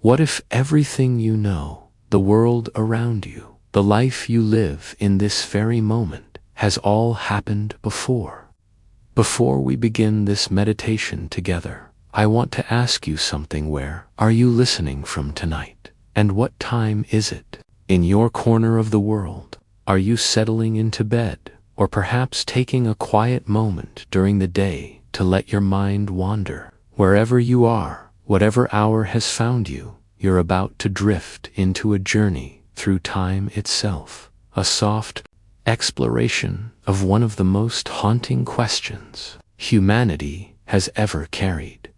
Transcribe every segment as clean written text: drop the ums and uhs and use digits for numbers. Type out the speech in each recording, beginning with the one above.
What if everything you know, the world around you, the life you live in this very moment, has all happened before? Before we begin this meditation together, I want to ask you something. Where are you listening from tonight? And what time is it? In your corner of the world, are you settling into bed, or perhaps taking a quiet moment during the day to let your mind wander? Wherever you are, whatever hour has found you, you're about to drift into a journey through time itself, a soft exploration of one of the most haunting questions humanity has ever carried.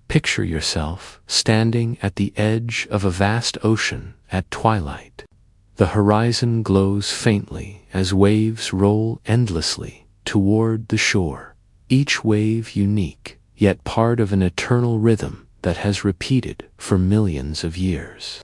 Picture yourself standing at the edge of a vast ocean at twilight. The horizon glows faintly as waves roll endlessly toward the shore, each wave unique, yet part of an eternal rhythm that has repeated for millions of years.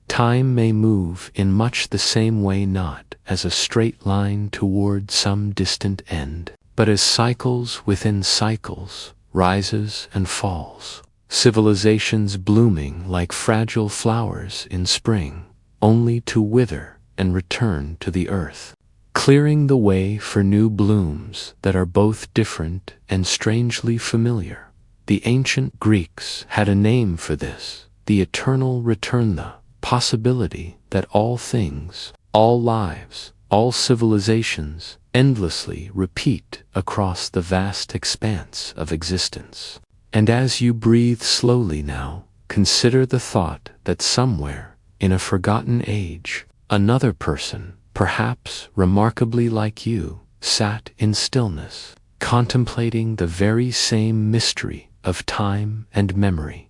Time may move in much the same way, not as a straight line toward some distant end, but as cycles within cycles, rises and falls, civilizations blooming like fragile flowers in spring, only to wither and return to the earth, clearing the way for new blooms that are both different and strangely familiar. The ancient Greeks had a name for this, the eternal return, the possibility that all things, all lives, all civilizations endlessly repeat across the vast expanse of existence. And as you breathe slowly now, consider the thought that somewhere, in a forgotten age, another person, perhaps remarkably like you, sat in stillness, contemplating the very same mystery of time and memory.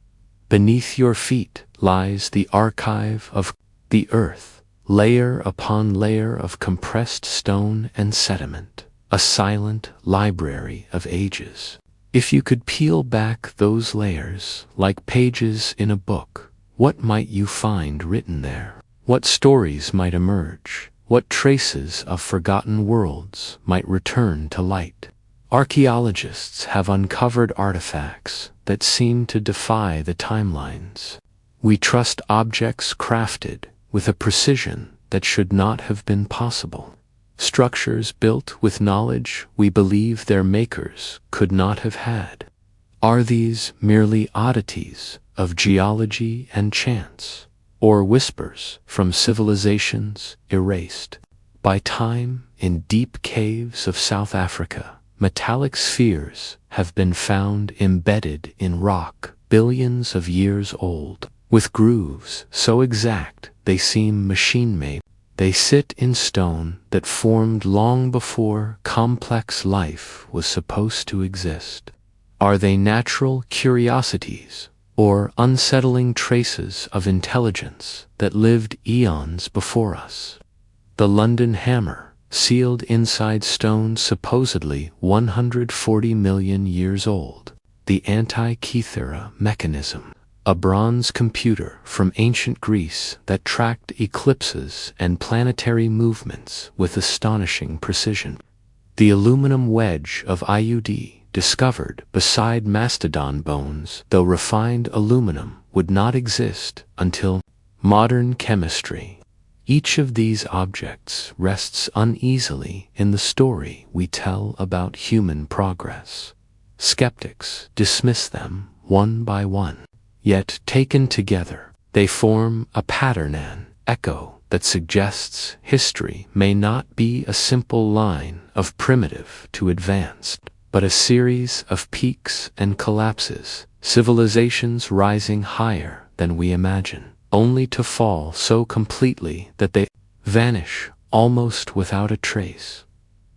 Beneath your feet lies the archive of the earth, layer upon layer of compressed stone and sediment, a silent library of ages. If you could peel back those layers like pages in a book, what might you find written there? What stories might emerge? What traces of forgotten worlds might return to light? Archaeologists have uncovered artifacts that seem to defy the timelines. We trust objects crafted with a precision that should not have been possible. Structures built with knowledge we believe their makers could not have had. Are these merely oddities of geology and chance, or whispers from civilizations erased by time? In deep caves of South Africa, metallic spheres have been found embedded in rock billions of years old, with grooves so exact they seem machine-made. They sit in stone that formed long before complex life was supposed to exist. Are they natural curiosities, or unsettling traces of intelligence that lived eons before us? The London hammer, sealed inside stone supposedly 140 million years old. The Antikythera mechanism, a bronze computer from ancient Greece that tracked eclipses and planetary movements with astonishing precision. The aluminum wedge of IUD, discovered beside mastodon bones, though refined aluminum would not exist until modern chemistry. Each of these objects rests uneasily in the story we tell about human progress. Skeptics dismiss them one by one. Yet taken together, they form a pattern, an echo that suggests history may not be a simple line of primitive to advanced, but a series of peaks and collapses, civilizations rising higher than we imagine, only to fall so completely that they vanish almost without a trace.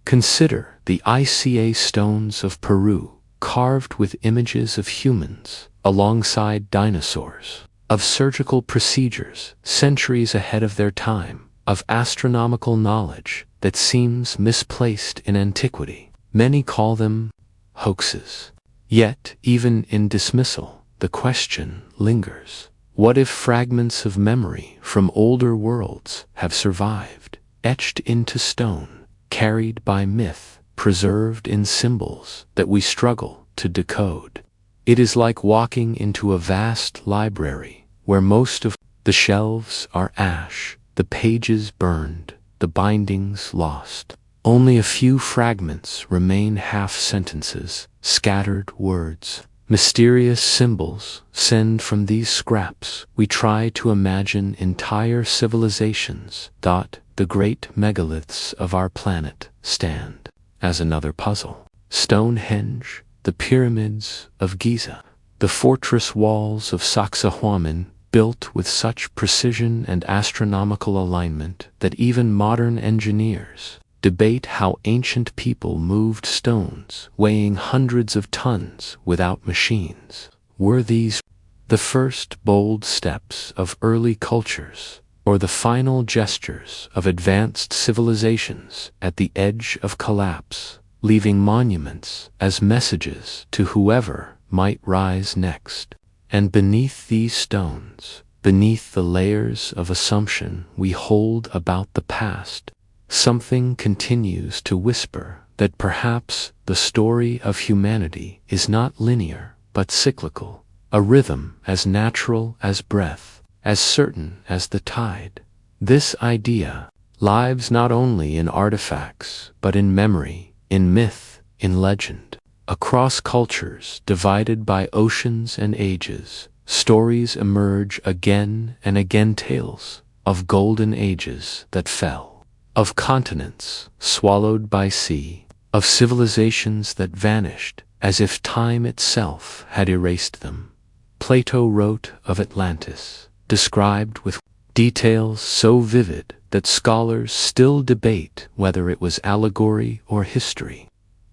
Consider the Ica stones of Peru, carved with images of humans alongside dinosaurs, of surgical procedures centuries ahead of their time, of astronomical knowledge that seems misplaced in antiquity. Many call them hoaxes. Yet, even in dismissal, the question lingers. What if fragments of memory from older worlds have survived, etched into stone, carried by myth, preserved in symbols that we struggle to decode? It is like walking into a vast library where most of the shelves are ash, the pages burned, the bindings lost. Only a few fragments remain, half-sentences, scattered words. Mysterious symbols send from these scraps. We try to imagine entire civilizations. The great megaliths of our planet stand as another puzzle. Stonehenge, the pyramids of Giza, the fortress walls of Sacsayhuaman, built with such precision and astronomical alignment that even modern engineers debate how ancient people moved stones weighing hundreds of tons without machines. Were these the first bold steps of early cultures, or the final gestures of advanced civilizations at the edge of collapse, leaving monuments as messages to whoever might rise next? And beneath these stones, beneath the layers of assumption we hold about the past, something continues to whisper that perhaps the story of humanity is not linear but cyclical, a rhythm as natural as breath, as certain as the tide. This idea lives not only in artifacts but in memory, in myth, in legend. Across cultures divided by oceans and ages, stories emerge again and again, tales of golden ages that fell, of continents swallowed by sea, of civilizations that vanished as if time itself had erased them. Plato wrote of Atlantis, described with details so vivid that scholars still debate whether it was allegory or history.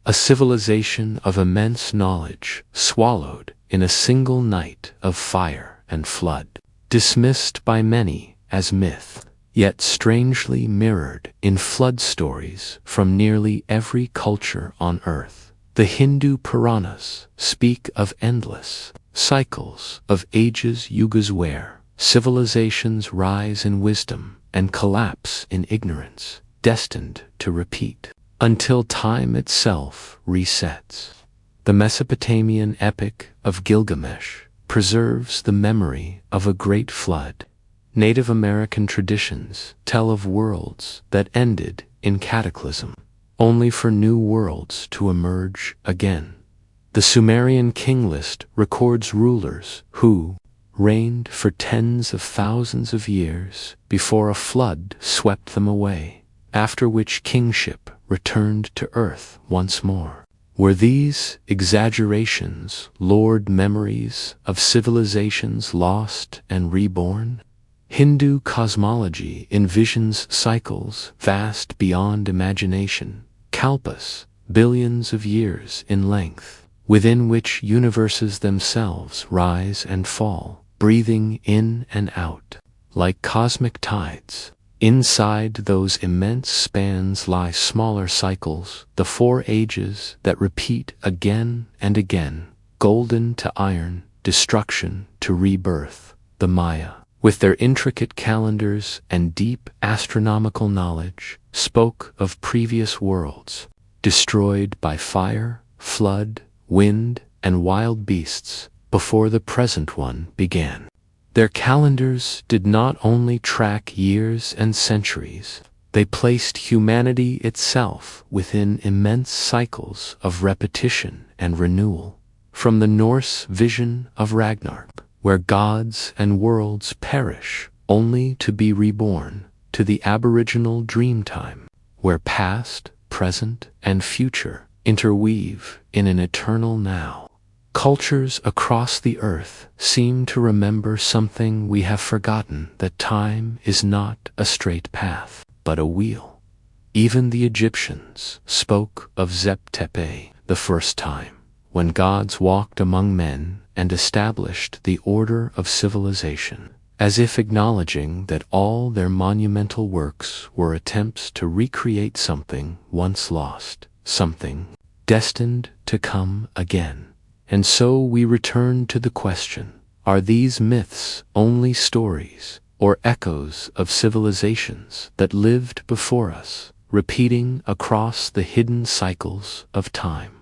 A civilization of immense knowledge swallowed in a single night of fire and flood, dismissed by many as myth, yet strangely mirrored in flood stories from nearly every culture on Earth. The Hindu Puranas speak of endless cycles of ages, yugas, where civilizations rise in wisdom and collapse in ignorance, destined to repeat until time itself resets. The Mesopotamian epic of Gilgamesh preserves the memory of a great flood. Native American traditions tell of worlds that ended in cataclysm, only for new worlds to emerge again. The Sumerian king list records rulers who reigned for tens of thousands of years before a flood swept them away, after which kingship returned to Earth once more. Were these exaggerations lurid memories of civilizations lost and reborn? Hindu cosmology envisions cycles vast beyond imagination, kalpas, billions of years in length, within which universes themselves rise and fall, breathing in and out, like cosmic tides. Inside those immense spans lie smaller cycles, the four ages that repeat again and again, golden to iron, destruction to rebirth. The Maya, with their intricate calendars and deep astronomical knowledge, spoke of previous worlds, destroyed by fire, flood, wind, and wild beasts, before the present one began. Their calendars did not only track years and centuries, they placed humanity itself within immense cycles of repetition and renewal. From the Norse vision of Ragnarok, where gods and worlds perish only to be reborn, to the Aboriginal Dreamtime, where past, present, and future interweave in an eternal now. Cultures across the earth seem to remember something we have forgotten, that time is not a straight path, but a wheel. Even the Egyptians spoke of Zep-Tepe, the first time, when gods walked among men and established the order of civilization, as if acknowledging that all their monumental works were attempts to recreate something once lost, something destined to come again. And so we return to the question, are these myths only stories or echoes of civilizations that lived before us, repeating across the hidden cycles of time?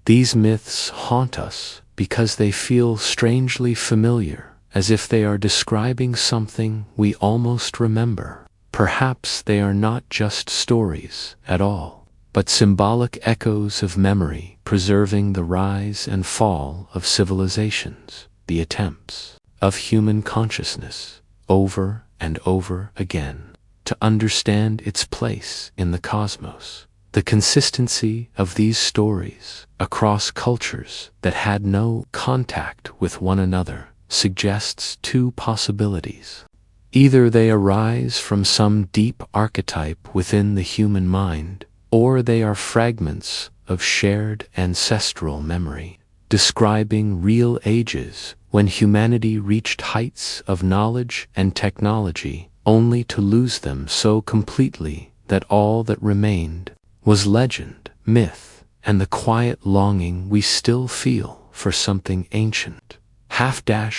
These myths haunt us because they feel strangely familiar as if they are describing something we almost remember. Perhaps they are not just stories at all, but symbolic echoes of memory preserving the rise and fall of civilizations, the attempts of human consciousness over and over again to understand its place in the cosmos. The consistency of these stories across cultures that had no contact with one another suggests two possibilities. Either they arise from some deep archetype within the human mind, or they are fragments of shared ancestral memory, describing real ages when humanity reached heights of knowledge and technology only to lose them so completely that all that remained was legend, myth, and the quiet longing we still feel for something ancient.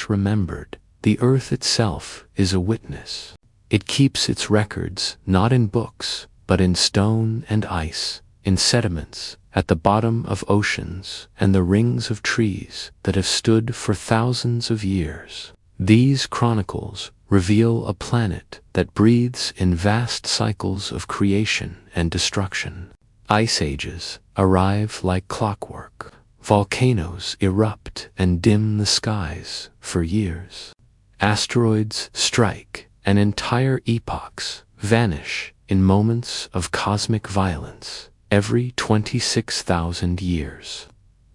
Remembered, the earth itself is a witness. It keeps its records not in books, but in stone and ice, in sediments, at the bottom of oceans, and the rings of trees that have stood for thousands of years. These chronicles reveal a planet that breathes in vast cycles of creation and destruction. Ice ages arrive like clockwork. Volcanoes erupt and dim the skies for years. Asteroids strike, and entire epochs vanish in moments of cosmic violence every 26,000 years.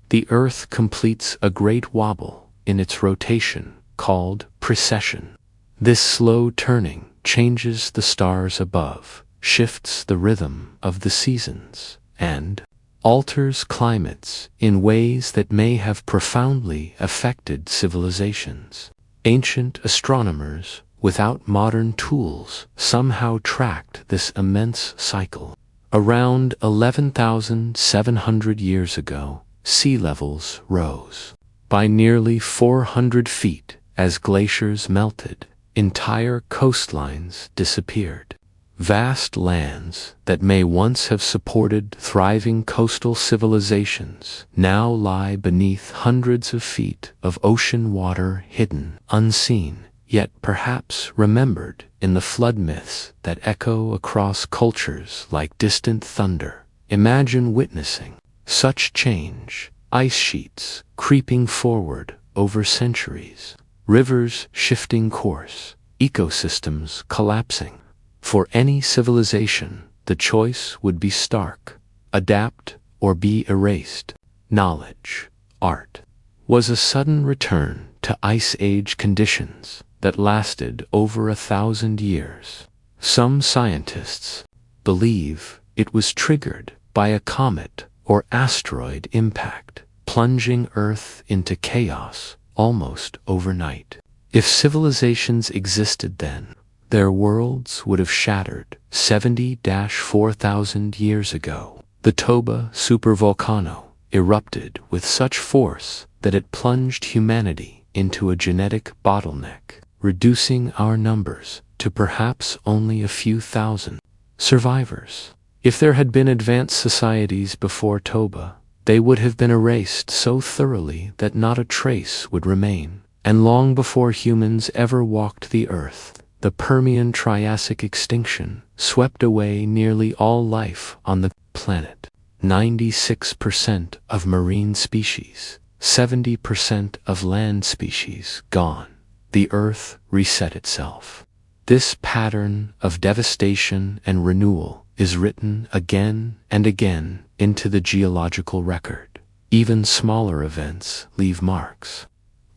The Earth completes a great wobble in its rotation called precession. This slow turning changes the stars above, shifts the rhythm of the seasons, and alters climates in ways that may have profoundly affected civilizations. Ancient astronomers, without modern tools, somehow tracked this immense cycle. Around 11,700 years ago, sea levels rose by nearly 400 feet as glaciers melted. Entire coastlines disappeared. Vast lands that may once have supported thriving coastal civilizations now lie beneath hundreds of feet of ocean water, hidden, unseen, yet perhaps remembered in the flood myths that echo across cultures like distant thunder. Imagine witnessing such change, ice sheets creeping forward over centuries, rivers shifting course, ecosystems collapsing. For any civilization, the choice would be stark: adapt or be erased. Knowledge, art, was a sudden return to Ice Age conditions that lasted over 1,000 years. Some scientists believe it was triggered by a comet or asteroid impact, plunging Earth into chaos almost overnight. If civilizations existed then, their worlds would have shattered 70-4,000 years ago. The Toba supervolcano erupted with such force that it plunged humanity into a genetic bottleneck, reducing our numbers to perhaps only a few thousand survivors. If there had been advanced societies before Toba, they would have been erased so thoroughly that not a trace would remain. And long before humans ever walked the earth, the Permian-Triassic extinction swept away nearly all life on the planet. 96% of marine species, 70% of land species gone. The Earth reset itself. This pattern of devastation and renewal is written again and again into the geological record. Even smaller events leave marks.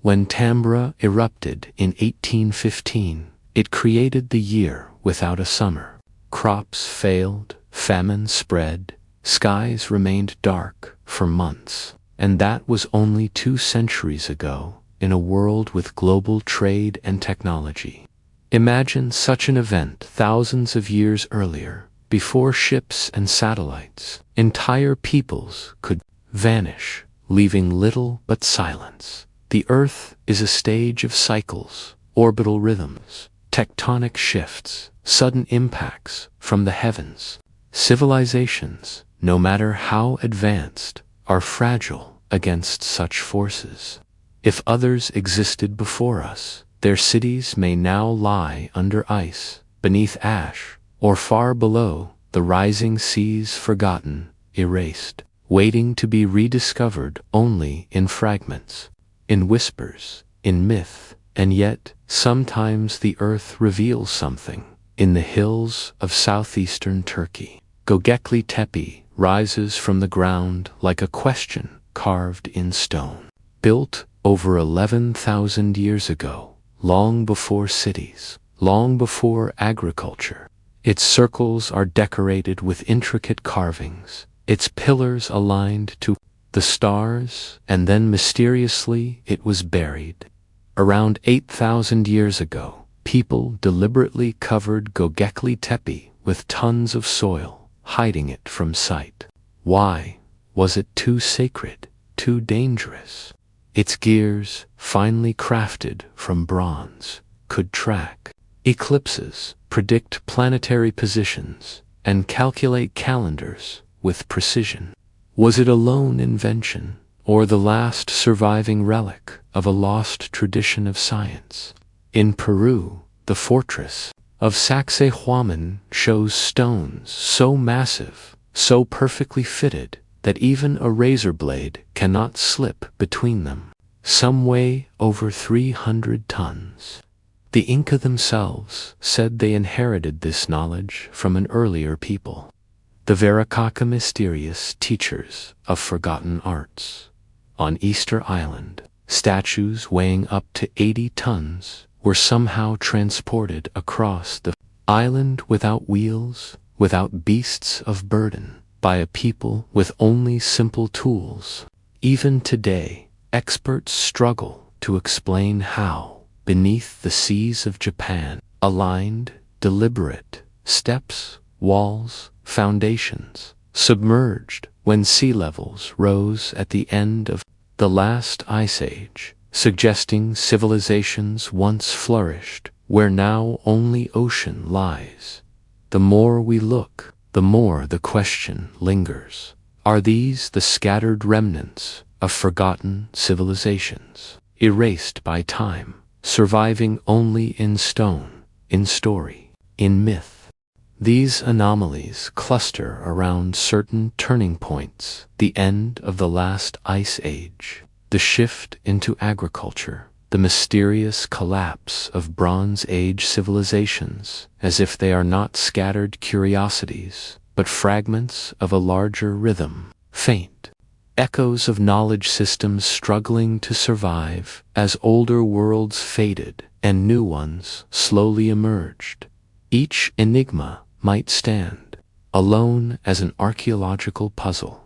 When Tambora erupted in 1815, it created the year without a summer. Crops failed, famine spread, skies remained dark for months. And that was only 2 centuries ago, in a world with global trade and technology. Imagine such an event thousands of years earlier, before ships and satellites. Entire peoples could vanish, leaving little but silence. The Earth is a stage of cycles, orbital rhythms, tectonic shifts, sudden impacts from the heavens. Civilizations, no matter how advanced, are fragile against such forces. If others existed before us, Their cities may now lie under ice, beneath ash, or far below the rising seas, forgotten, erased, waiting to be rediscovered only in fragments, in whispers, in myth. And yet, sometimes the earth reveals something. In the hills of southeastern Turkey, Göbekli Tepe rises from the ground like a question carved in stone. Built over 11,000 years ago, long before cities, long before agriculture, its circles are decorated with intricate carvings, its pillars aligned to the stars, and then mysteriously it was buried. Around 8,000 years ago, people deliberately covered Göbekli Tepe with tons of soil, hiding it from sight. Why? Was it too sacred, too dangerous? Its gears, finely crafted from bronze, could track eclipses, predict planetary positions, and calculate calendars with precision. Was it a lone invention, or the last surviving relic of a lost tradition of science? In Peru, the fortress of Sacsayhuaman shows stones so massive, so perfectly fitted, that even a razor blade cannot slip between them. Some weigh over 300 tons. The Inca themselves said they inherited this knowledge from an earlier people. The Viracocha, mysterious teachers of forgotten arts. On Easter Island, statues weighing up to 80 tons were somehow transported across the island without wheels, without beasts of burden, by a people with only simple tools. Even today, experts struggle to explain how, beneath the seas of Japan, aligned, deliberate, steps, walls, foundations, submerged when sea levels rose at the end of the last ice age, suggesting civilizations once flourished where now only ocean lies. The more we look, the more the question lingers. Are these the scattered remnants of forgotten civilizations, erased by time, surviving only in stone, in story, in myth? These anomalies cluster around certain turning points: the end of the last ice age, the shift into agriculture, the mysterious collapse of Bronze Age civilizations, as if they are not scattered curiosities, but fragments of a larger rhythm, faint echoes of knowledge systems struggling to survive as older worlds faded and new ones slowly emerged. Each enigma might stand alone as an archaeological puzzle.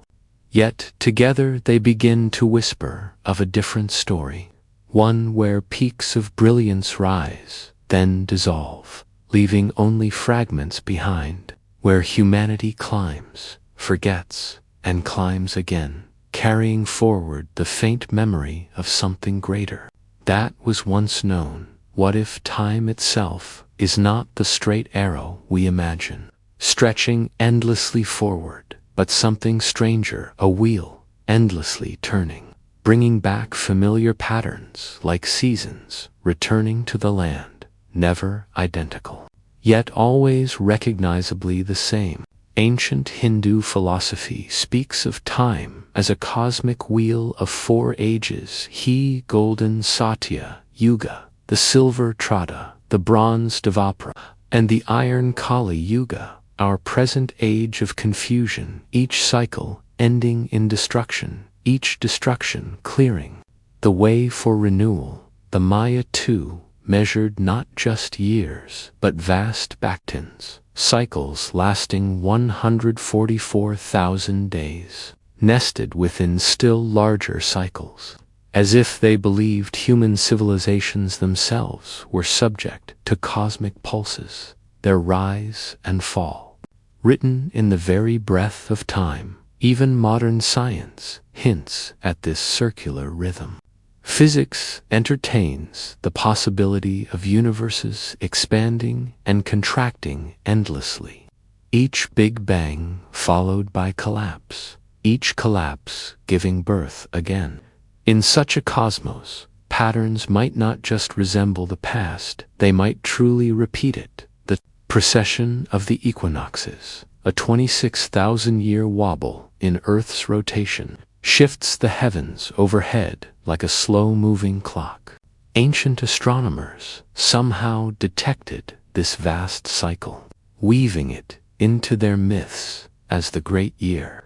Yet together they begin to whisper of a different story, one where peaks of brilliance rise, then dissolve, leaving only fragments behind, where humanity climbs, forgets, and climbs again, carrying forward the faint memory of something greater that was once known. What if time itself is not the straight arrow we imagine, stretching endlessly forward, but something stranger, a wheel, endlessly turning, bringing back familiar patterns like seasons, returning to the land, never identical, yet always recognizably the same? Ancient Hindu philosophy speaks of time as a cosmic wheel of 4 ages: he golden Satya Yuga, the silver Treta, the bronze Dvapara, and the iron Kali Yuga, our present age of confusion, each cycle ending in destruction, each destruction clearing the way for renewal. The Maya too measured not just years, but vast baktins, cycles lasting 144,000 days, nested within still larger cycles, as if they believed human civilizations themselves were subject to cosmic pulses, their rise and fall, written in the very breath of time. Even modern science hints at this circular rhythm. Physics entertains the possibility of universes expanding and contracting endlessly, each Big Bang followed by collapse, each collapse giving birth again. In such a cosmos, patterns might not just resemble the past, they might truly repeat it. The precession of the equinoxes, a 26,000-year wobble in Earth's rotation, shifts the heavens overhead like a slow-moving clock. Ancient astronomers somehow detected this vast cycle, weaving it into their myths as the Great Year.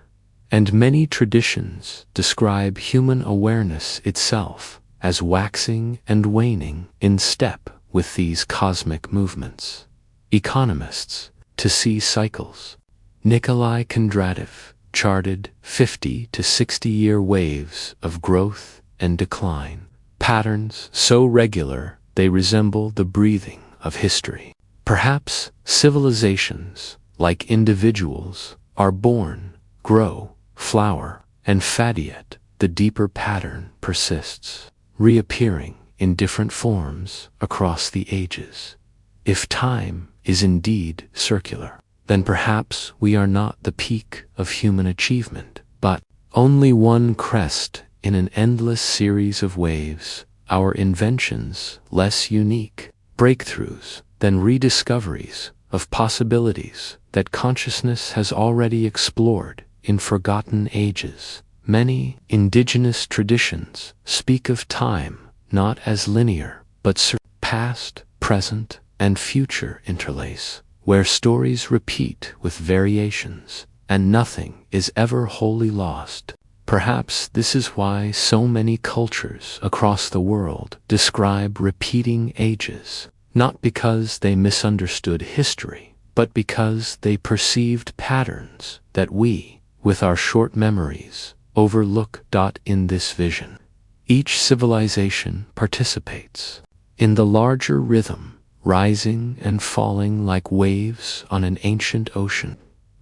And many traditions describe human awareness itself as waxing and waning in step with these cosmic movements. Economists to see cycles. Nikolai Kondrativ charted 50 to 60-year waves of growth and decline, patterns so regular they resemble the breathing of history. Perhaps civilizations, like individuals, are born, grow, flower, and fade, yet the deeper pattern persists, reappearing in different forms across the ages. If time is indeed circular, then perhaps we are not the peak of human achievement, but only one crest in an endless series of waves, our inventions less unique, breakthroughs than rediscoveries of possibilities that consciousness has already explored in forgotten ages. Many indigenous traditions speak of time not as linear, but past, present, and future interlace, where stories repeat with variations, and nothing is ever wholly lost. Perhaps this is why so many cultures across the world describe repeating ages, not because they misunderstood history, but because they perceived patterns that we, with our short memories, overlook. In this vision, each civilization participates in the larger rhythm, rising and falling like waves on an ancient ocean.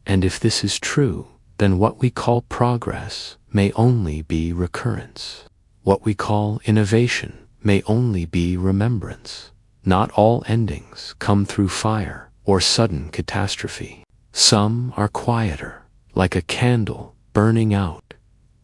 And if this is true, then what we call progress may only be recurrence. What we call innovation may only be remembrance. Not all endings come through fire or sudden catastrophe. Some are quieter, like a candle burning out.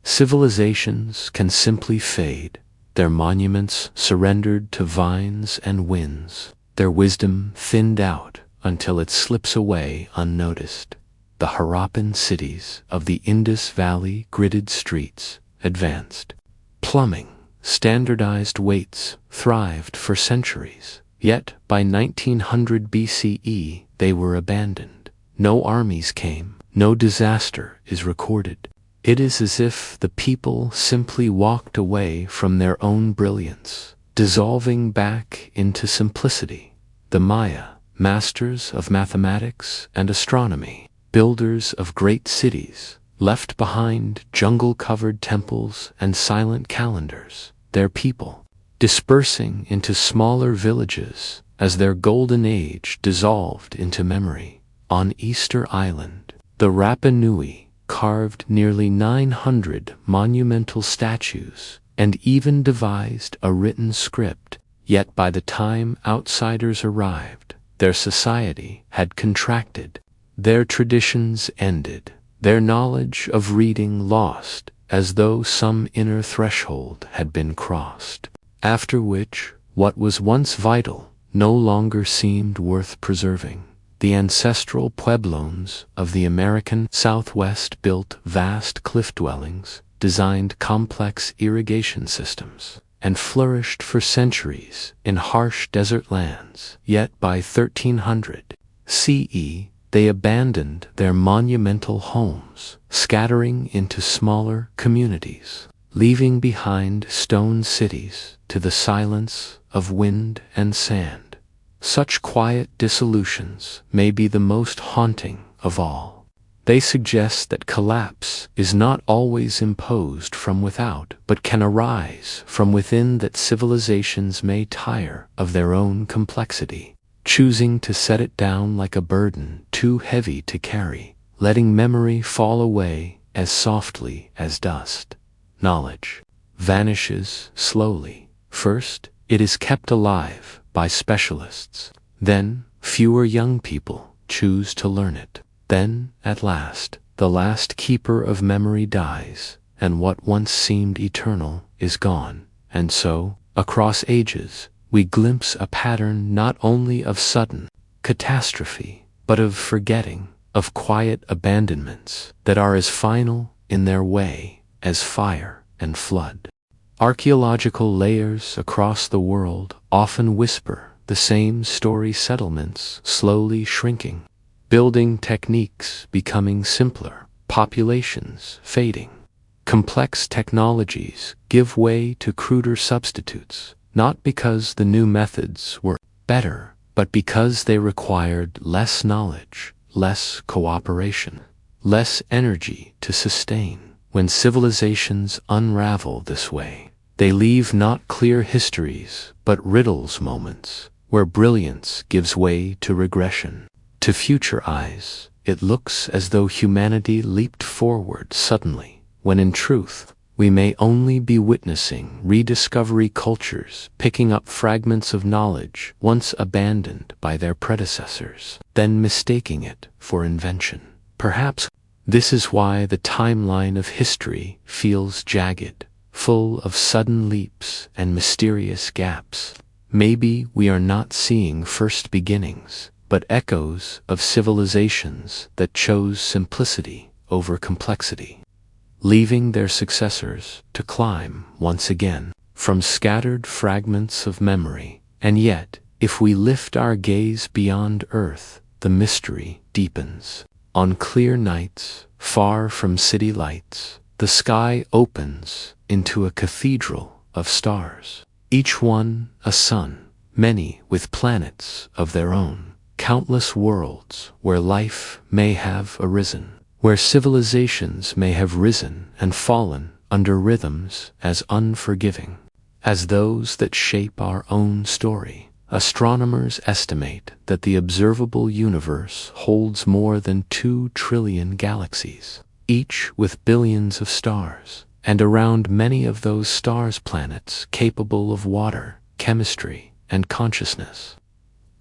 Civilizations can simply fade, their monuments surrendered to vines and winds, their wisdom thinned out until it slips away unnoticed. The Harappan cities of the Indus Valley gridded streets advanced. Plumbing, standardized weights thrived for centuries, yet by 1900 BCE they were abandoned. No armies came, no disaster is recorded. It is as if the people simply walked away from their own brilliance, dissolving back into simplicity. The Maya, masters of mathematics and astronomy, builders of great cities, left behind jungle-covered temples and silent calendars, their people dispersing into smaller villages as their golden age dissolved into memory. On Easter Island, the Rapa Nui carved nearly 900 monumental statues and even devised a written script, yet by the time outsiders arrived, their society had contracted, their traditions ended, their knowledge of reading lost, as though some inner threshold had been crossed, after which what was once vital no longer seemed worth preserving. The ancestral pueblos of the American Southwest built vast cliff dwellings, designed complex irrigation systems, and flourished for centuries in harsh desert lands. Yet by 1300 CE, they abandoned their monumental homes, scattering into smaller communities, leaving behind stone cities to the silence of wind and sand. Such quiet dissolutions may be the most haunting of all. They suggest that collapse is not always imposed from without, but can arise from within, that civilizations may tire of their own complexity, choosing to set it down like a burden too heavy to carry, letting memory fall away as softly as dust. Knowledge vanishes slowly. First, it is kept alive by specialists. Then, fewer young people choose to learn it. Then, at last, the last keeper of memory dies, and what once seemed eternal is gone. And so, Across ages, we glimpse a pattern not only of sudden catastrophe, but of forgetting, of quiet abandonments that are as final in their way as fire and flood. Archaeological layers across the world often whisper the same story: settlements slowly shrinking, building techniques becoming simpler, populations fading. Complex technologies give way to cruder substitutes, not because the new methods were better, but because they required less knowledge, less cooperation, less energy to sustain. When civilizations unravel this way, they leave not clear histories, but riddles, moments where brilliance gives way to regression. To future eyes, it looks as though humanity leaped forward suddenly, when in truth, we may only be witnessing rediscovery, cultures picking up fragments of knowledge once abandoned by their predecessors, then mistaking it for invention. Perhaps this is why the timeline of history feels jagged, full of sudden leaps and mysterious gaps. Maybe we are not seeing first beginnings, but echoes of civilizations that chose simplicity over complexity, leaving their successors to climb once again from scattered fragments of memory. And yet, if we lift our gaze beyond Earth, the mystery deepens. On clear nights, far from city lights, the sky opens into a cathedral of stars, each one a sun, many with planets of their own, countless worlds where life may have arisen, where civilizations may have risen and fallen under rhythms as unforgiving as those that shape our own story. Astronomers estimate that the observable universe holds more than 2 trillion galaxies, each with billions of stars, and around many of those stars planets capable of water, chemistry, and consciousness.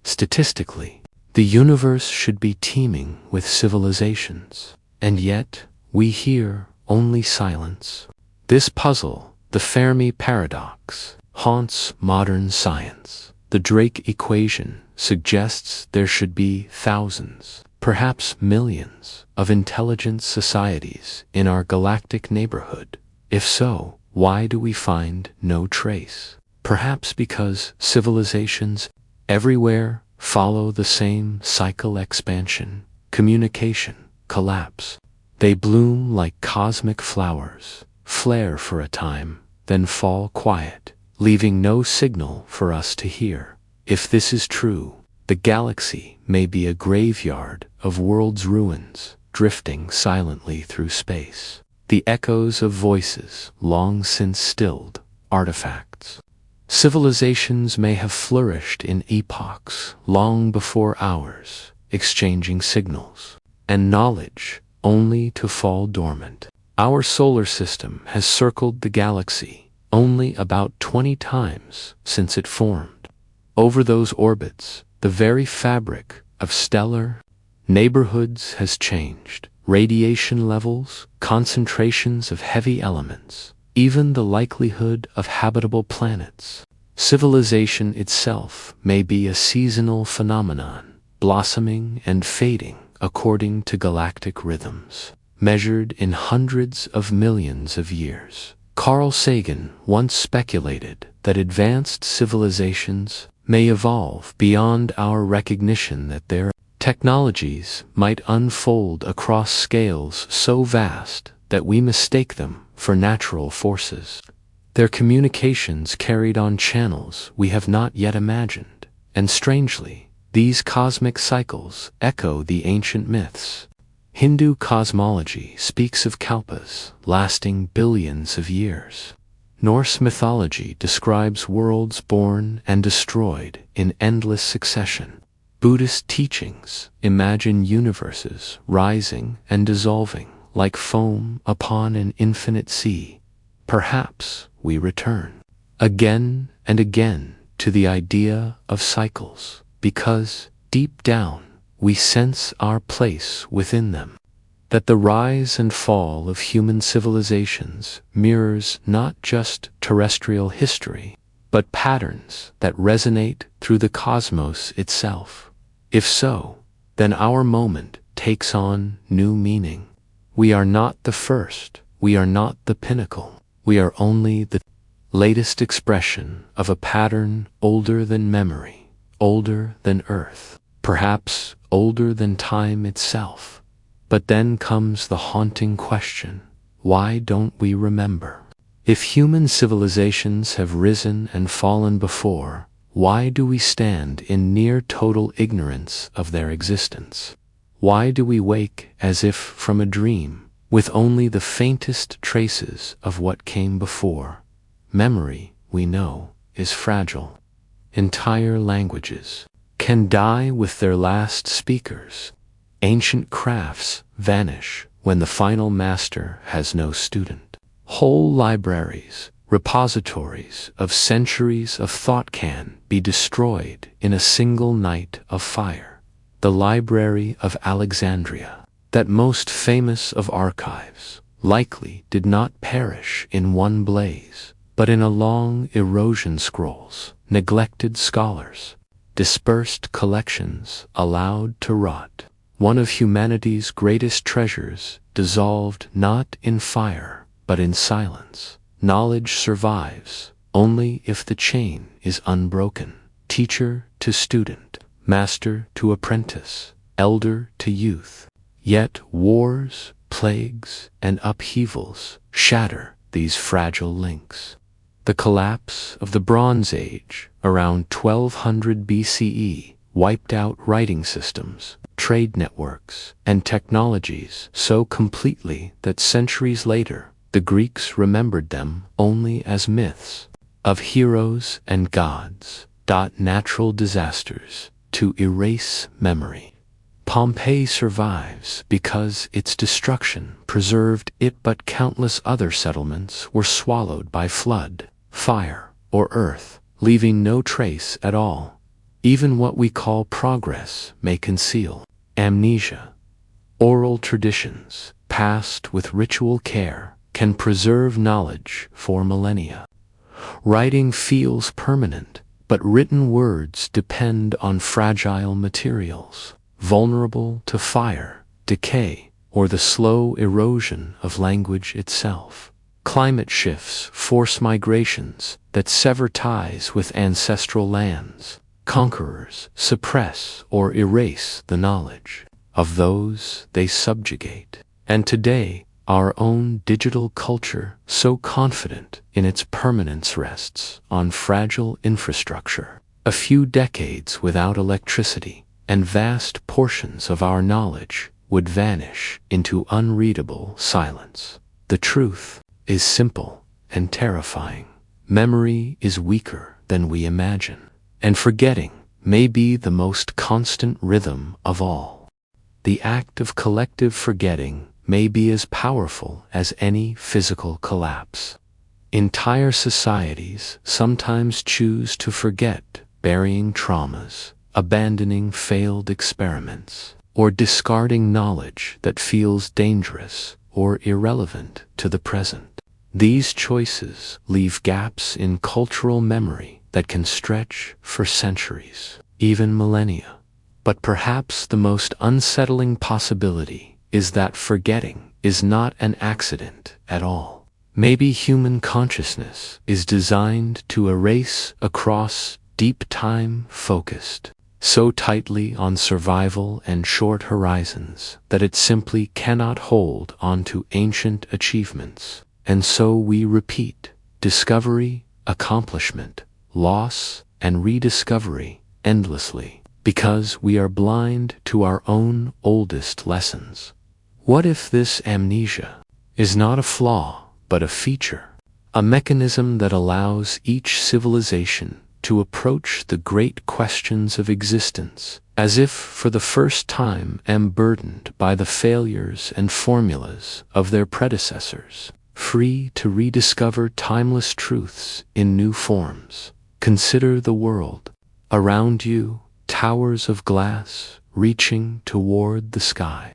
Statistically, the universe should be teeming with civilizations, and yet we hear only silence. This puzzle, the Fermi paradox, haunts modern science. The Drake equation suggests there should be thousands, perhaps millions, of intelligent societies in our galactic neighborhood. If so, why do we find no trace? Perhaps because civilizations everywhere follow the same cycle: expansion, communication, collapse. They bloom like cosmic flowers, flare for a time, then fall quiet, leaving no signal for us to hear. If this is true, the galaxy may be a graveyard of worlds' ruins, drifting silently through space, the echoes of voices long since stilled, artifacts. Civilizations may have flourished in epochs long before ours, exchanging signals and knowledge only to fall dormant. Our solar system has circled the galaxy only about 20 times since it formed. Over those orbits, the very fabric of stellar neighborhoods has changed. Radiation levels, concentrations of heavy elements, even the likelihood of habitable planets. Civilization itself may be a seasonal phenomenon, blossoming and fading according to galactic rhythms, measured in hundreds of millions of years. Carl Sagan once speculated that advanced civilizations may evolve beyond our recognition, that their technologies might unfold across scales so vast that we mistake them for natural forces. Their communications carried on channels we have not yet imagined, and strangely, these cosmic cycles echo the ancient myths. Hindu cosmology speaks of kalpas lasting billions of years. Norse mythology describes worlds born and destroyed in endless succession. Buddhist teachings imagine universes rising and dissolving like foam upon an infinite sea. Perhaps we return again and again to the idea of cycles, because deep down we sense our place within them, that the rise and fall of human civilizations mirrors not just terrestrial history, but patterns that resonate through the cosmos itself. If so, then our moment takes on new meaning. We are not the first, we are not the pinnacle, we are only the latest expression of a pattern older than memory, older than Earth, perhaps older than time itself. But then comes the haunting question: why don't we remember? If human civilizations have risen and fallen before, why do we stand in near total ignorance of their existence? Why do we wake as if from a dream, with only the faintest traces of what came before? Memory, we know, is fragile. Entire languages can die with their last speakers. Ancient crafts vanish when the final master has no student. Whole libraries, repositories of centuries of thought can be destroyed in a single night of fire. The Library of Alexandria, that most famous of archives, likely did not perish in one blaze, but in a long erosion. Scrolls, neglected scholars, dispersed collections allowed to rot. One of humanity's greatest treasures dissolved not in fire, but in silence. Knowledge survives only if the chain is unbroken. Teacher to student, master to apprentice, elder to youth. Yet wars, plagues, and upheavals shatter these fragile links. The collapse of the Bronze Age around 1200 BCE wiped out writing systems, trade networks, and technologies so completely that centuries later the Greeks remembered them only as myths of heroes and gods. Natural disasters to erase memory. Pompeii survives because its destruction preserved it, but countless other settlements were swallowed by flood, fire, or earth, leaving no trace at all. Even what we call progress may conceal amnesia. Oral traditions, passed with ritual care, can preserve knowledge for millennia. Writing feels permanent, but written words depend on fragile materials, vulnerable to fire, decay, or the slow erosion of language itself. Climate shifts force migrations that sever ties with ancestral lands. Conquerors suppress or erase the knowledge of those they subjugate. And today, our own digital culture, so confident in its permanence, rests on fragile infrastructure. A few decades without electricity, and vast portions of our knowledge would vanish into unreadable silence. The truth is simple and terrifying. Memory is weaker than we imagine, and forgetting may be the most constant rhythm of all. The act of collective forgetting may be as powerful as any physical collapse. Entire societies sometimes choose to forget, burying traumas, abandoning failed experiments, or discarding knowledge that feels dangerous or irrelevant to the present. These choices leave gaps in cultural memory that can stretch for centuries, even millennia. But perhaps the most unsettling possibility is that forgetting is not an accident at all. Maybe human consciousness is designed to erase across deep time, focused so tightly on survival and short horizons that it simply cannot hold onto ancient achievements. And so we repeat discovery, accomplishment, loss, and rediscovery endlessly, because we are blind to our own oldest lessons. What if this amnesia is not a flaw, but a feature, a mechanism that allows each civilization to approach the great questions of existence as if for the first time unburdened by the failures and formulas of their predecessors, free to rediscover timeless truths in new forms? Consider the world around you, towers of glass reaching toward the sky.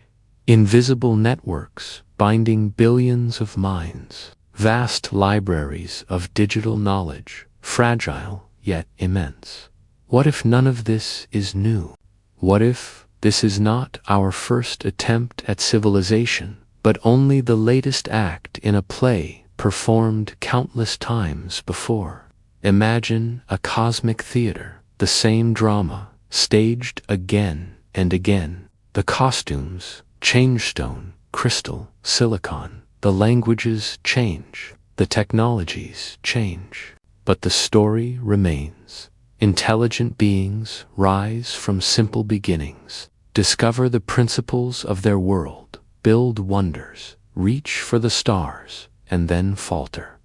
Invisible networks binding billions of minds, vast libraries of digital knowledge fragile yet immense. What if none of this is new? What if this is not our first attempt at civilization, but only the latest act in a play performed countless times before? Imagine a cosmic theater, the same drama, staged again and again. The costumes, changestone, crystal, silicon. The languages change, the technologies change, but the story remains. Intelligent beings rise from simple beginnings, discover the principles of their world, build wonders, reach for the stars, and then falter.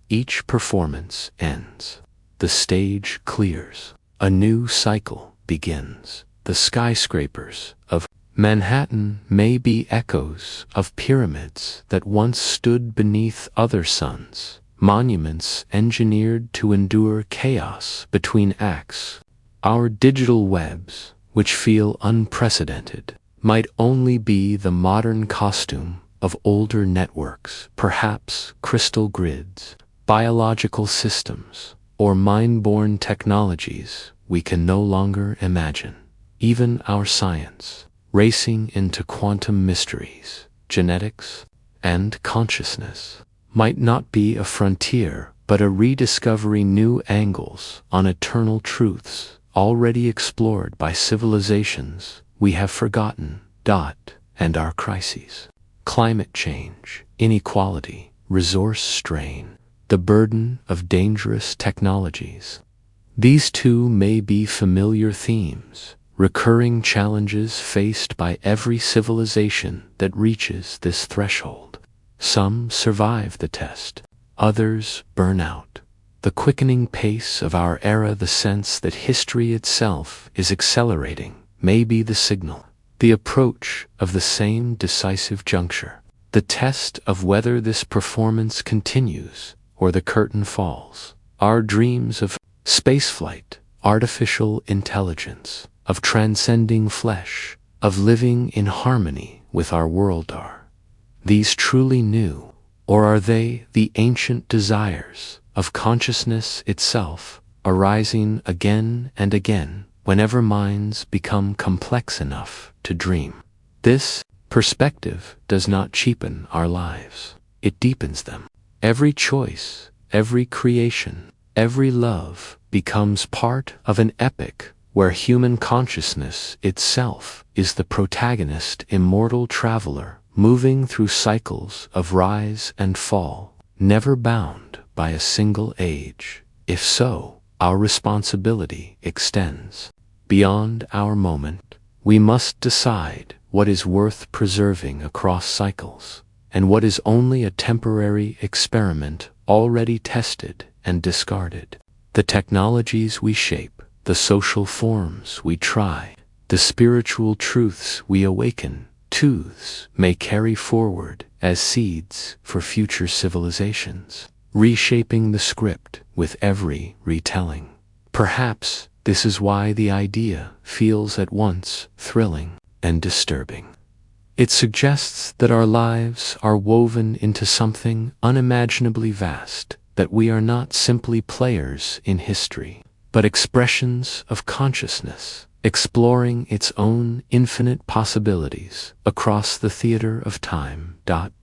Each performance ends. The stage clears. A new cycle begins. The skyscrapers of Manhattan may be echoes of pyramids that once stood beneath other suns, monuments engineered to endure chaos between acts. Our digital webs, which feel unprecedented, might only be the modern costume of older networks, perhaps crystal grids, biological systems, or mind-born technologies we can no longer imagine. Even our science, racing into quantum mysteries, genetics, and consciousness, might not be a frontier but a rediscovering new angles on eternal truths already explored by civilizations we have forgotten. And our crises. Climate change, inequality, resource strain, the burden of dangerous technologies. These too may be familiar themes, recurring challenges faced by every civilization that reaches this threshold. Some survive the test, others burn out. The quickening pace of our era, the sense that history itself is accelerating, may be the signal. The approach of the same decisive juncture, the test of whether this performance continues or the curtain falls. Our dreams of spaceflight, artificial intelligence, of transcending flesh, of living in harmony with our world, are these truly new, or are they the ancient desires of consciousness itself, arising again and again whenever minds become complex enough to dream? This perspective does not cheapen our lives, it deepens them. Every choice, every creation, every love becomes part of an epic where human consciousness itself is the protagonist, immortal traveler, moving through cycles of rise and fall, never bound by a single age. If so, our responsibility extends beyond our moment. We must decide what is worth preserving across cycles, and what is only a temporary experiment already tested and discarded. The technologies we shape, the social forms we try, the spiritual truths we awaken, truths may carry forward as seeds for future civilizations, reshaping the script with every retelling. Perhaps this is why the idea feels at once thrilling and disturbing. It suggests that our lives are woven into something unimaginably vast, that we are not simply players in history, but expressions of consciousness, exploring its own infinite possibilities across the theater of time.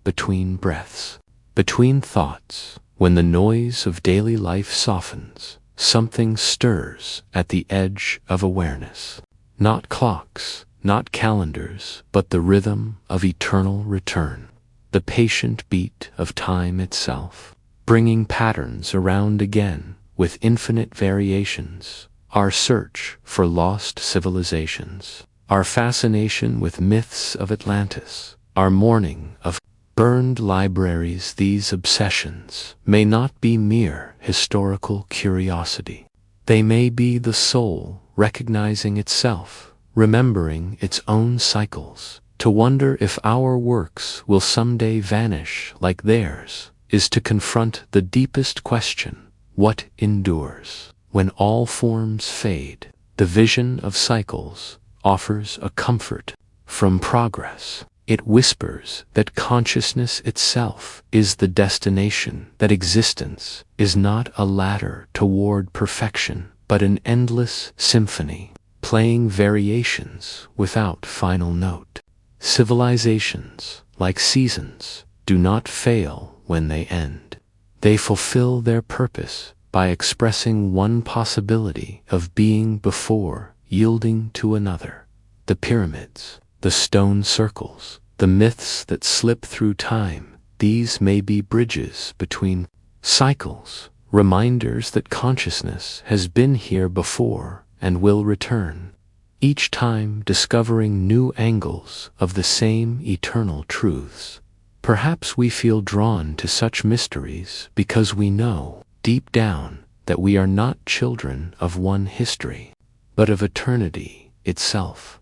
Between breaths, between thoughts, when the noise of daily life softens, something stirs at the edge of awareness. Not clocks, not calendars, but the rhythm of eternal return, the patient beat of time itself, bringing patterns around again with infinite variations. Our search for lost civilizations, our fascination with myths of Atlantis, our mourning of burned libraries, these obsessions may not be mere historical curiosity. They may be the soul recognizing itself, remembering its own cycles. To wonder if our works will someday vanish like theirs is to confront the deepest question: what endures? When all forms fade, the vision of cycles offers a comfort from progress. It whispers that consciousness itself is the destination, that existence is not a ladder toward perfection, but an endless symphony, playing variations without final note. Civilizations, like seasons, do not fail when they end. They fulfill their purpose by expressing one possibility of being before yielding to another. The pyramids, the stone circles, the myths that slip through time, these may be bridges between cycles, reminders that consciousness has been here before and will return, each time discovering new angles of the same eternal truths. Perhaps we feel drawn to such mysteries because we know, deep down, that we are not children of one history, but of eternity itself.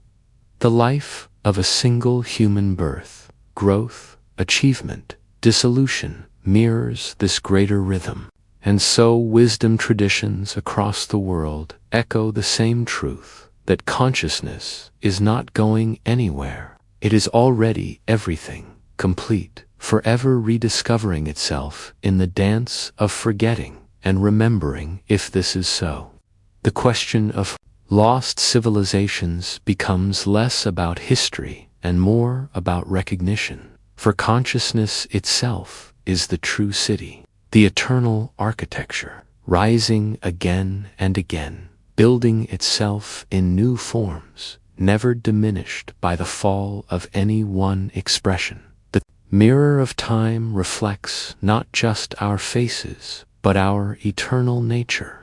The life of a single human birth, growth, achievement, dissolution, mirrors this greater rhythm. And so wisdom traditions across the world echo the same truth, that consciousness is not going anywhere. It is already everything, complete, forever rediscovering itself in the dance of forgetting and remembering. If this is so, the question of lost civilizations becomes less about history and more about recognition, for consciousness itself is the true city, the eternal architecture, rising again and again, building itself in new forms, never diminished by the fall of any one expression. The mirror of time reflects not just our faces, but our eternal nature.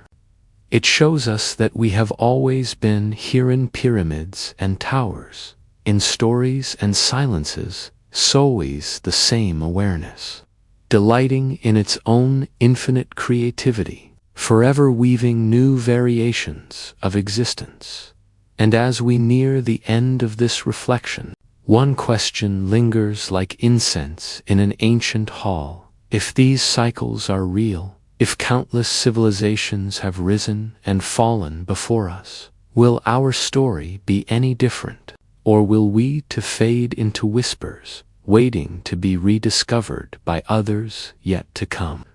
It shows us that we have always been here, in pyramids and towers, in stories and silences, always the same awareness, delighting in its own infinite creativity, forever weaving new variations of existence. And as we near the end of this reflection, one question lingers like incense in an ancient hall. If these cycles are real, if countless civilizations have risen and fallen before us, will our story be any different? Or will we to fade into whispers, waiting to be rediscovered by others yet to come?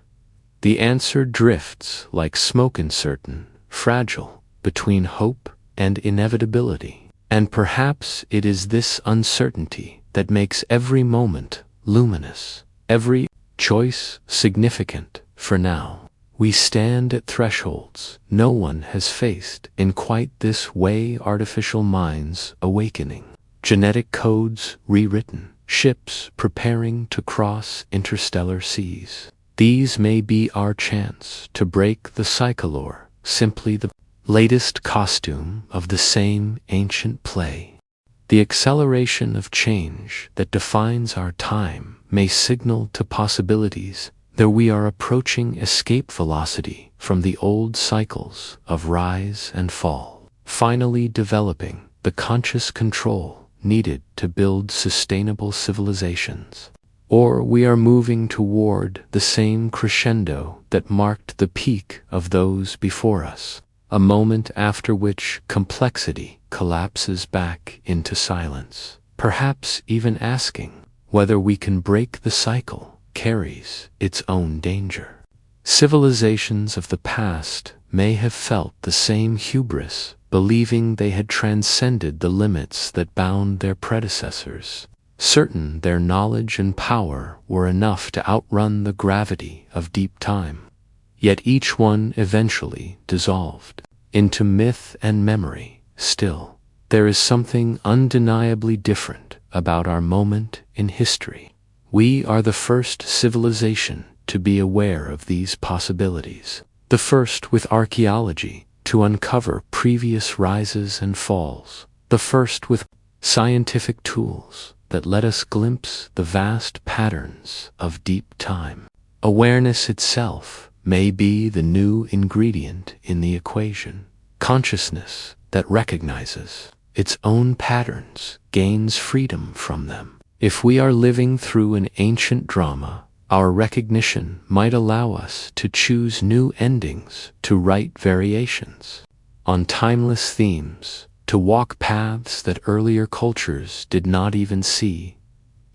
The answer drifts like smoke, uncertain, fragile, between hope and inevitability. And perhaps it is this uncertainty that makes every moment luminous, every choice significant. For now, we stand at thresholds no one has faced in quite this way, artificial minds awakening, genetic codes rewritten, ships preparing to cross interstellar seas. These may be our chance to break the cycle, or simply the latest costume of the same ancient play. The acceleration of change that defines our time may signal to possibilities that we are approaching escape velocity from the old cycles of rise and fall, finally developing the conscious control needed to build sustainable civilizations. Or we are moving toward the same crescendo that marked the peak of those before us, a moment after which complexity collapses back into silence, perhaps even asking whether we can break the cycle carries its own danger. Civilizations of the past may have felt the same hubris, believing they had transcended the limits that bound their predecessors, certain their knowledge and power were enough to outrun the gravity of deep time. Yet each one eventually dissolved into myth and memory. Still, there is something undeniably different about our moment in history. We are the first civilization to be aware of these possibilities, the first with archaeology to uncover previous rises and falls, the first with scientific tools that let us glimpse the vast patterns of deep time. Awareness itself may be the new ingredient in the equation. Consciousness that recognizes its own patterns gains freedom from them. If we are living through an ancient drama, our recognition might allow us to choose new endings, to write variations on timeless themes, to walk paths that earlier cultures did not even see.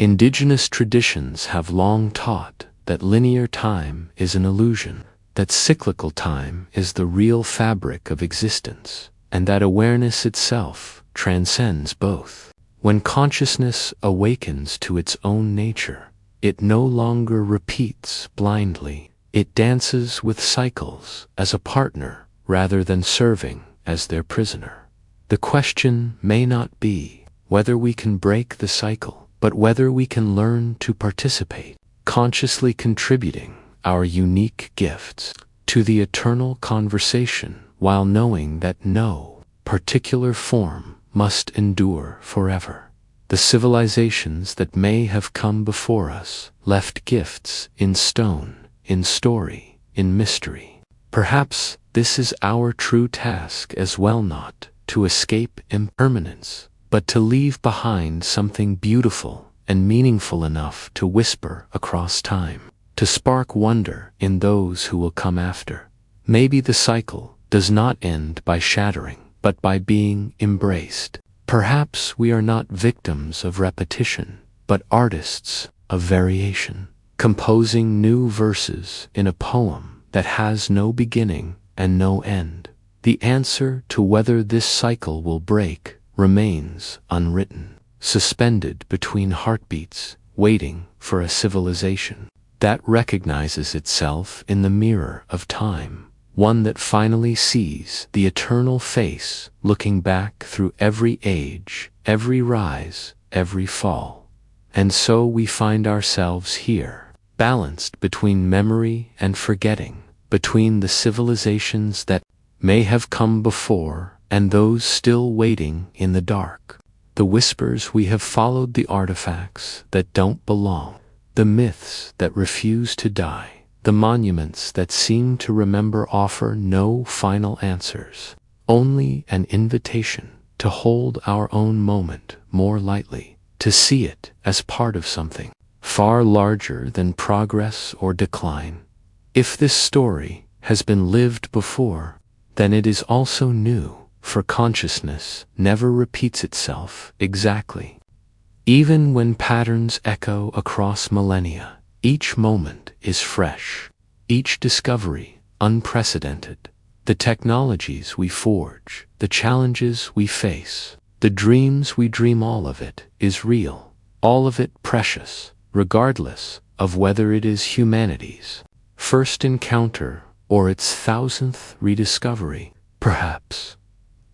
Indigenous traditions have long taught that linear time is an illusion, that cyclical time is the real fabric of existence, and that awareness itself transcends both. When consciousness awakens to its own nature, it no longer repeats blindly. It dances with cycles as a partner rather than serving as their prisoner. The question may not be whether we can break the cycle, but whether we can learn to participate, consciously contributing our unique gifts to the eternal conversation while knowing that no particular form must endure forever. The civilizations that may have come before us left gifts in stone, in story, in mystery. Perhaps this is our true task as well, not to escape impermanence, but to leave behind something beautiful and meaningful enough to whisper across time, to spark wonder in those who will come after. Maybe the cycle does not end by shattering, but by being embraced. Perhaps we are not victims of repetition, but artists of variation, composing new verses in a poem that has no beginning and no end. The answer to whether this cycle will break remains unwritten, suspended between heartbeats, waiting for a civilization that recognizes itself in the mirror of time, one that finally sees the eternal face looking back through every age, every rise, every fall. And so we find ourselves here, balanced between memory and forgetting, between the civilizations that may have come before and those still waiting in the dark. The whispers we have followed, the artifacts that don't belong, the myths that refuse to die, the monuments that seem to remember offer no final answers, only an invitation to hold our own moment more lightly, to see it as part of something far larger than progress or decline. If this story has been lived before, then it is also new, for consciousness never repeats itself exactly. Even when patterns echo across millennia, each moment is fresh, each discovery unprecedented. The technologies we forge, the challenges we face, the dreams we dream, all of it is real, all of it precious, regardless of whether it is humanity's first encounter or its thousandth rediscovery. Perhaps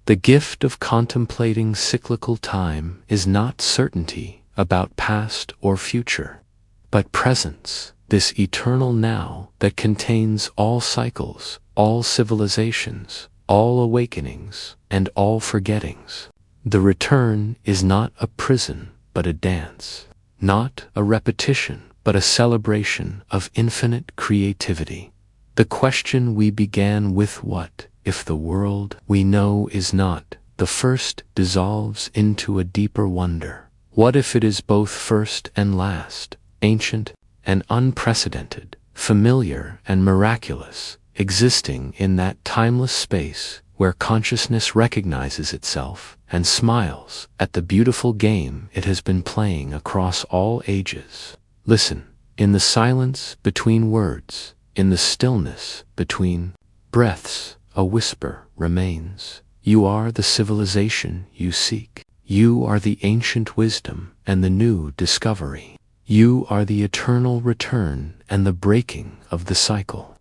the gift of contemplating cyclical time is not certainty about past or future, but presence, this eternal now that contains all cycles, all civilizations, all awakenings, and all forgettings. The return is not a prison, but a dance, not a repetition, but a celebration of infinite creativity. The question we began with, what if the world we know is not the first, dissolves into a deeper wonder. What if it is both first and last, ancient and unprecedented, familiar and miraculous, existing in that timeless space where consciousness recognizes itself and smiles at the beautiful game it has been playing across all ages? Listen, in the silence between words, in the stillness between breaths, a whisper remains. You are the civilization you seek. You are the ancient wisdom and the new discovery. You are the eternal return and the breaking of the cycle.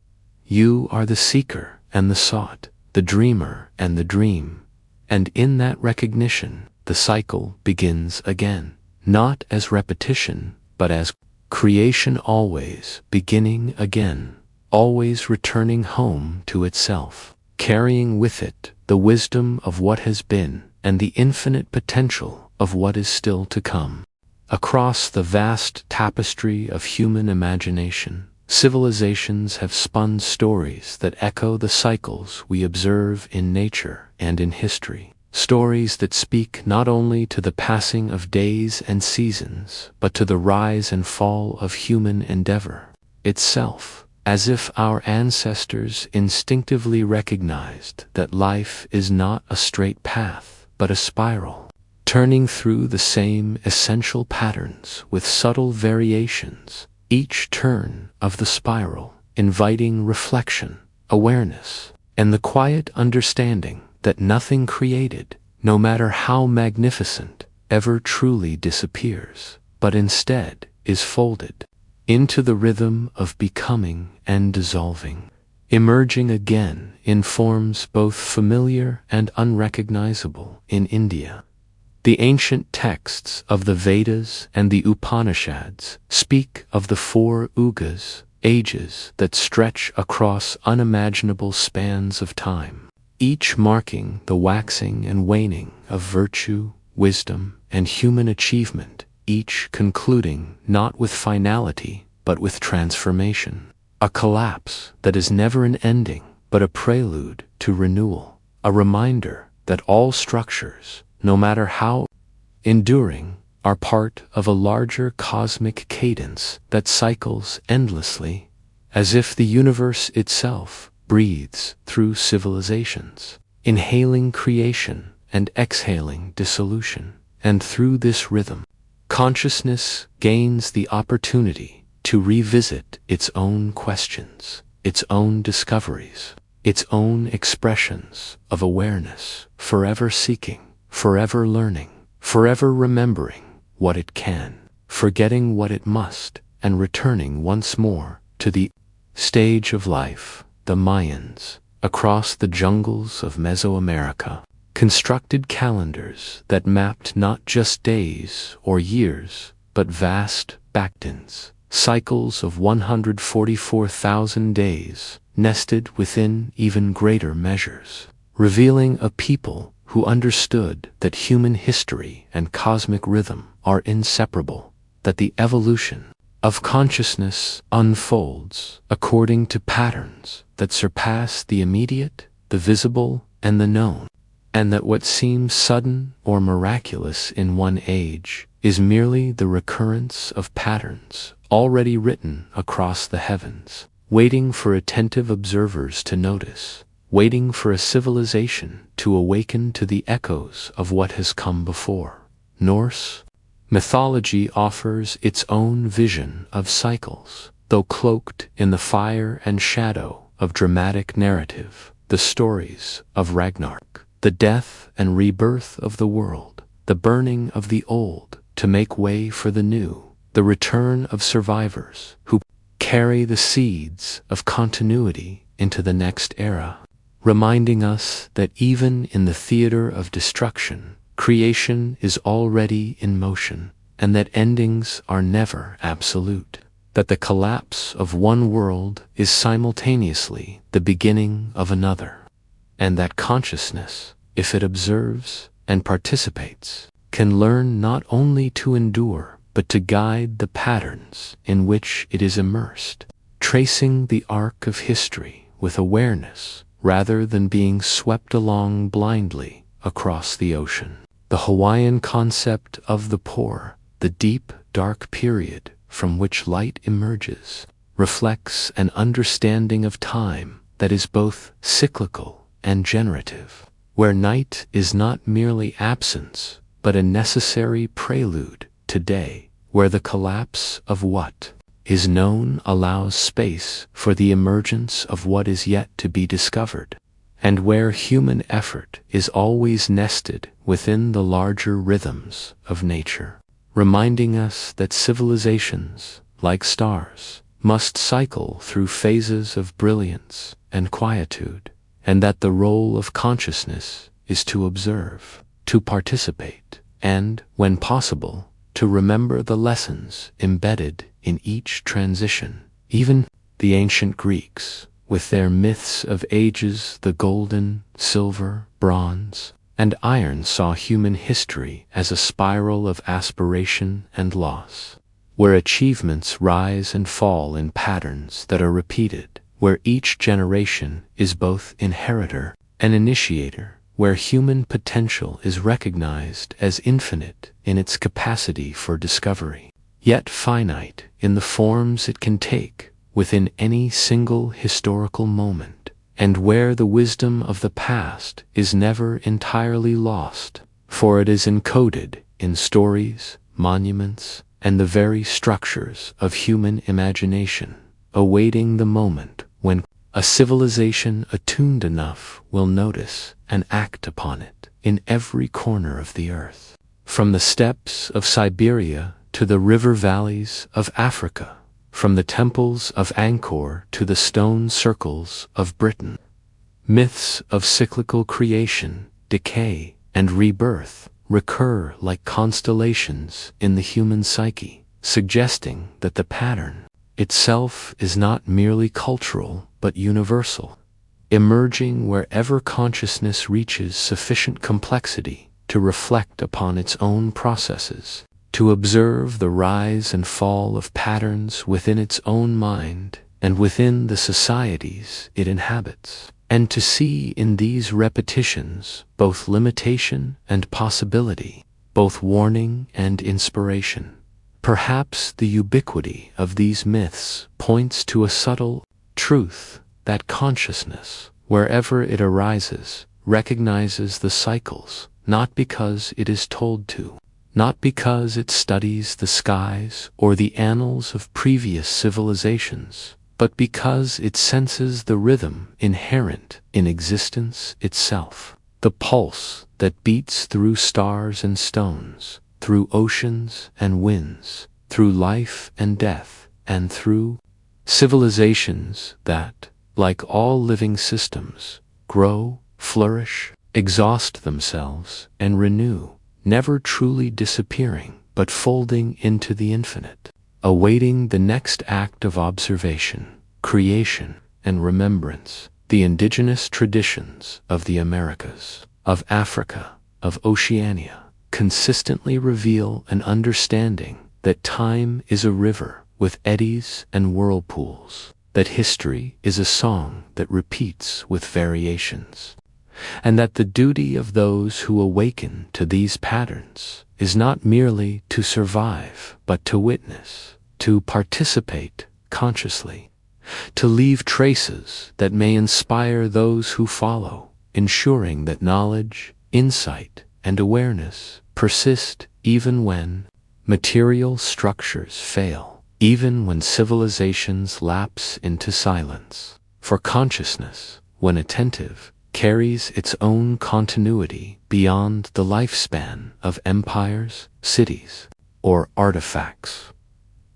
You are the seeker and the sought, the dreamer and the dream. And in that recognition, the cycle begins again, not as repetition, but as creation, always beginning again, always returning home to itself, carrying with it the wisdom of what has been and the infinite potential of what is still to come. Across the vast tapestry of human imagination, civilizations have spun stories that echo the cycles we observe in nature and in history. Stories that speak not only to the passing of days and seasons, but to the rise and fall of human endeavor itself, as if our ancestors instinctively recognized that life is not a straight path, but a spiral. turning through the same essential patterns with subtle variations, each turn of the spiral inviting reflection, awareness, and the quiet understanding that nothing created, no matter how magnificent, ever truly disappears, but instead is folded into the rhythm of becoming and dissolving, emerging again in forms both familiar and unrecognizable in India. The ancient texts of the Vedas and the Upanishads speak of the four yugas, ages that stretch across unimaginable spans of time, each marking the waxing and waning of virtue, wisdom, and human achievement, each concluding not with finality but with transformation, a collapse that is never an ending but a prelude to renewal, a reminder that all structures, no matter how enduring, are part of a larger cosmic cadence that cycles endlessly, as if the universe itself breathes through civilizations, inhaling creation and exhaling dissolution. And through this rhythm, consciousness gains the opportunity to revisit its own questions, its own discoveries, its own expressions of awareness, forever seeking, forever learning, forever remembering what it can, forgetting what it must, and returning once more to the stage of life. The Mayans, across the jungles of Mesoamerica, constructed calendars that mapped not just days or years, but vast baktins, cycles of 144,000 days, nested within even greater measures, revealing a people who understood that human history and cosmic rhythm are inseparable, that the evolution of consciousness unfolds according to patterns that surpass the immediate, the visible, and the known, and that what seems sudden or miraculous in one age is merely the recurrence of patterns already written across the heavens, waiting for attentive observers to notice, waiting for a civilization to awaken to the echoes of what has come before. Norse mythology offers its own vision of cycles, though cloaked in the fire and shadow of dramatic narrative, the stories of Ragnarok, the death and rebirth of the world, the burning of the old to make way for the new, the return of survivors who carry the seeds of continuity into the next era, reminding us that even in the theater of destruction, creation is already in motion, and that endings are never absolute, that the collapse of one world is simultaneously the beginning of another, and that consciousness, if it observes and participates, can learn not only to endure but to guide the patterns in which it is immersed, tracing the arc of history with awareness rather than being swept along blindly across the ocean. The Hawaiian concept of the pour, the deep, dark period from which light emerges, reflects an understanding of time that is both cyclical and generative, where night is not merely absence, but a necessary prelude to day, where the collapse of what is known allows space for the emergence of what is yet to be discovered, and where human effort is always nested within the larger rhythms of nature, reminding us that civilizations, like stars, must cycle through phases of brilliance and quietude, and that the role of consciousness is to observe, to participate, and, when possible, to remember the lessons embedded in each transition. Even the ancient Greeks, with their myths of ages, the golden, silver, bronze, and iron, saw human history as a spiral of aspiration and loss, where achievements rise and fall in patterns that are repeated, where each generation is both inheritor and initiator, where human potential is recognized as infinite in its capacity for discovery, yet finite in the forms it can take within any single historical moment, and where the wisdom of the past is never entirely lost, for it is encoded in stories, monuments, and the very structures of human imagination, awaiting the moment when a civilization attuned enough will notice and act upon it in every corner of the earth. From the steppes of Siberia to the river valleys of Africa, from the temples of Angkor to the stone circles of Britain, myths of cyclical creation, decay, and rebirth recur like constellations in the human psyche, suggesting that the pattern itself is not merely cultural but universal, emerging wherever consciousness reaches sufficient complexity to reflect upon its own processes, to observe the rise and fall of patterns within its own mind and within the societies it inhabits, and to see in these repetitions both limitation and possibility, both warning and inspiration. Perhaps the ubiquity of these myths points to a subtle truth that consciousness, wherever it arises, recognizes the cycles, not because it is told to, not because it studies the skies or the annals of previous civilizations, but because it senses the rhythm inherent in existence itself, the pulse that beats through stars and stones, through oceans and winds, through life and death, and through civilizations that, like all living systems, grow, flourish, exhaust themselves, and renew, never truly disappearing, but folding into the infinite, awaiting the next act of observation, creation, and remembrance. The indigenous traditions of the Americas, of Africa, of Oceania, consistently reveal an understanding that time is a river with eddies and whirlpools, that history is a song that repeats with variations, and that the duty of those who awaken to these patterns is not merely to survive, but to witness, to participate consciously, to leave traces that may inspire those who follow, ensuring that knowledge, insight, and awareness persist even when material structures fail, even when civilizations lapse into silence. For consciousness, when attentive, carries its own continuity beyond the lifespan of empires, cities, or artifacts.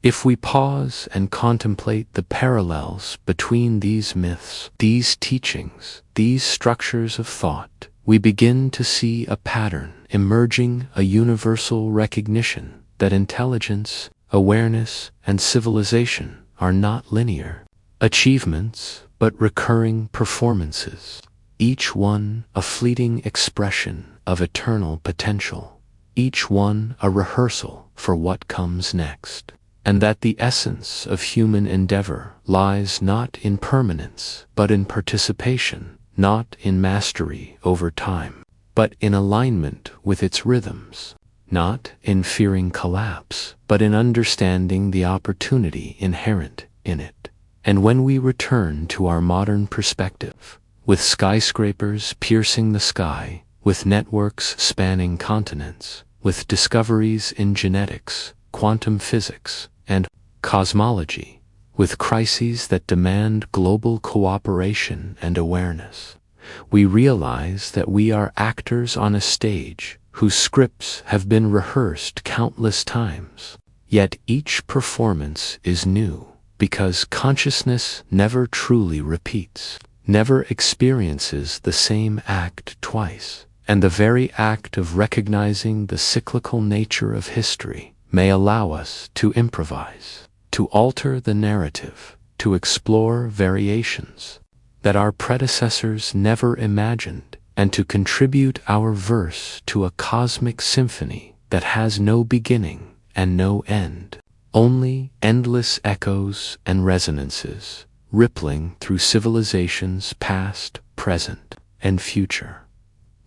If we pause and contemplate the parallels between these myths, these teachings, these structures of thought, we begin to see a pattern emerging, a universal recognition that intelligence, awareness, and civilization are not linear achievements but recurring performances, each one a fleeting expression of eternal potential, each one a rehearsal for what comes next, and that the essence of human endeavor lies not in permanence but in participation, not in mastery over time, but in alignment with its rhythms, not in fearing collapse, but in understanding the opportunity inherent in it. And when we return to our modern perspective, with skyscrapers piercing the sky, with networks spanning continents, with discoveries in genetics, quantum physics, and cosmology, with crises that demand global cooperation and awareness, we realize that we are actors on a stage whose scripts have been rehearsed countless times. Yet each performance is new, because consciousness never truly repeats, never experiences the same act twice, and the very act of recognizing the cyclical nature of history may allow us to improvise, to alter the narrative, to explore variations that our predecessors never imagined, and to contribute our verse to a cosmic symphony that has no beginning and no end, only endless echoes and resonances, rippling through civilizations past, present, and future.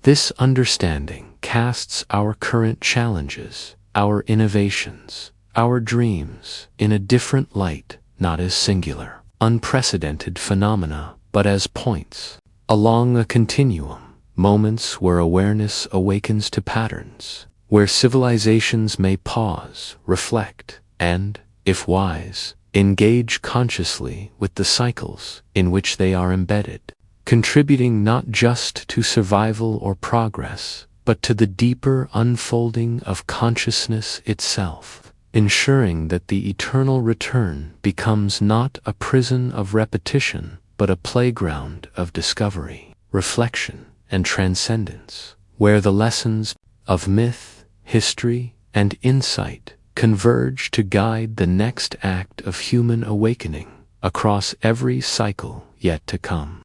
This understanding casts our current challenges, our innovations, our dreams in a different light, not as singular, unprecedented phenomena, but as points along a continuum, moments where awareness awakens to patterns, where civilizations may pause, reflect, and, if wise, engage consciously with the cycles in which they are embedded, contributing not just to survival or progress, but to the deeper unfolding of consciousness itself, ensuring that the eternal return becomes not a prison of repetition, but a playground of discovery, reflection, and transcendence, where the lessons of myth, history, and insight converge to guide the next act of human awakening across every cycle yet to come.